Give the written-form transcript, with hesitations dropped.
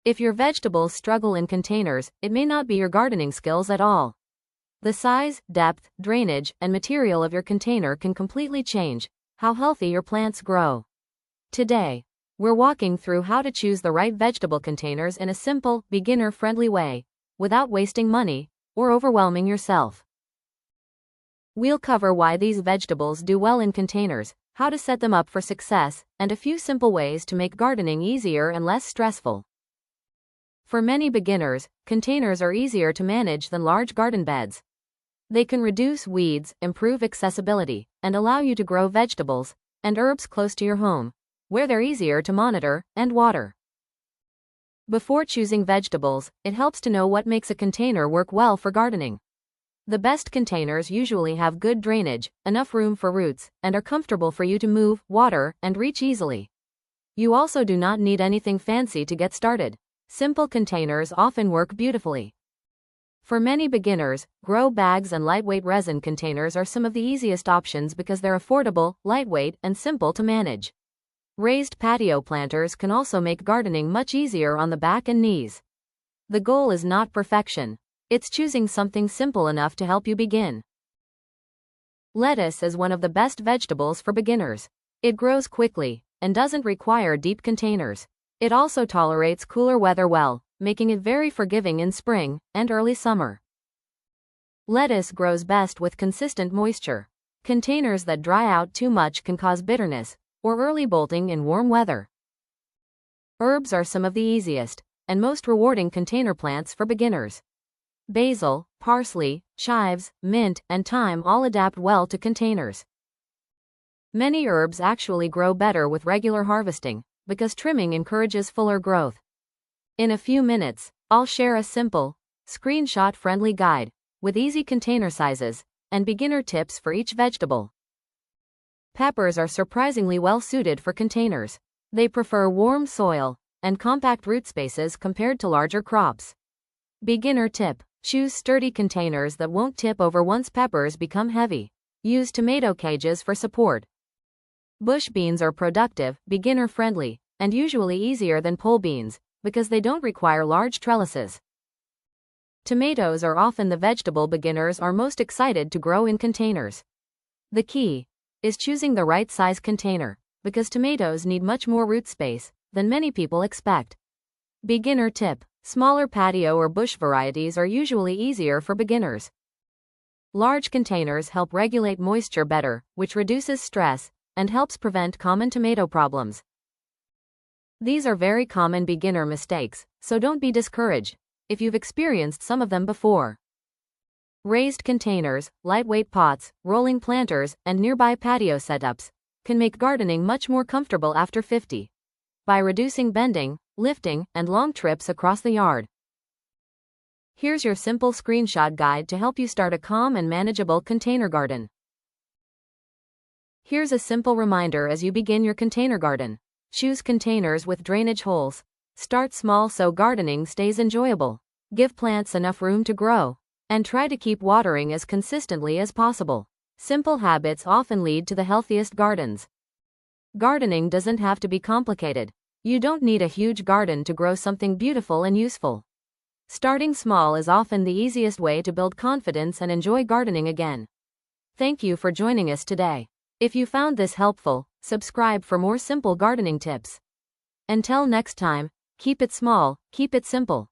If your vegetables struggle in containers, it may not be your gardening skills at all. The size, depth, drainage, and material of your container can completely change how healthy your plants grow. Today, we're walking through how to choose the right vegetable containers in a simple, beginner-friendly way, without wasting money or overwhelming yourself. We'll cover why these vegetables do well in containers, how to set them up for success, and a few simple ways to make gardening easier and less stressful. For many beginners, containers are easier to manage than large garden beds. They can reduce weeds, improve accessibility, and allow you to grow vegetables and herbs close to your home, where they're easier to monitor and water. Before choosing vegetables, it helps to know what makes a container work well for gardening. The best containers usually have good drainage, enough room for roots, and are comfortable for you to move, water, and reach easily. You also do not need anything fancy to get started. Simple containers often work beautifully. For many beginners, grow bags and lightweight resin containers are some of the easiest options because they're affordable, lightweight, and simple to manage. Raised patio planters can also make gardening much easier on the back and knees. The goal is not perfection. It's choosing something simple enough to help you begin. Lettuce is one of the best vegetables for beginners. It grows quickly and doesn't require deep containers. It also tolerates cooler weather well, making it very forgiving in spring and early summer. Lettuce grows best with consistent moisture. Containers that dry out too much can cause bitterness or early bolting in warm weather. Herbs are some of the easiest and most rewarding container plants for beginners. Basil, parsley, chives, mint, and thyme all adapt well to containers. Many herbs actually grow better with regular harvesting because trimming encourages fuller growth. In a few minutes, I'll share a simple, screenshot-friendly guide with easy container sizes and beginner tips for each vegetable. Peppers are surprisingly well suited for containers. They prefer warm soil and compact root spaces compared to larger crops. Beginner tip: choose sturdy containers that won't tip over once peppers become heavy. Use tomato cages for support. Bush beans are productive, beginner-friendly, and usually easier than pole beans because they don't require large trellises. Tomatoes are often the vegetable beginners are most excited to grow in containers. The key is choosing the right size container because tomatoes need much more root space than many people expect. Beginner tip: smaller patio or bush varieties are usually easier for beginners. Large containers help regulate moisture better, which reduces stress and helps prevent common tomato problems. These are very common beginner mistakes, so don't be discouraged if you've experienced some of them before. Raised containers, lightweight pots, rolling planters, and nearby patio setups can make gardening much more comfortable after 50 by reducing bending, lifting, and long trips across the yard. Here's your simple screenshot guide to help you start a calm and manageable container garden. Here's a simple reminder as you begin your container garden. Choose containers with drainage holes. Start small so gardening stays enjoyable. Give plants enough room to grow, and try to keep watering as consistently as possible. Simple habits often lead to the healthiest gardens. Gardening doesn't have to be complicated. You don't need a huge garden to grow something beautiful and useful. Starting small is often the easiest way to build confidence and enjoy gardening again. Thank you for joining us today. If you found this helpful, subscribe for more simple gardening tips. Until next time, keep it small, keep it simple.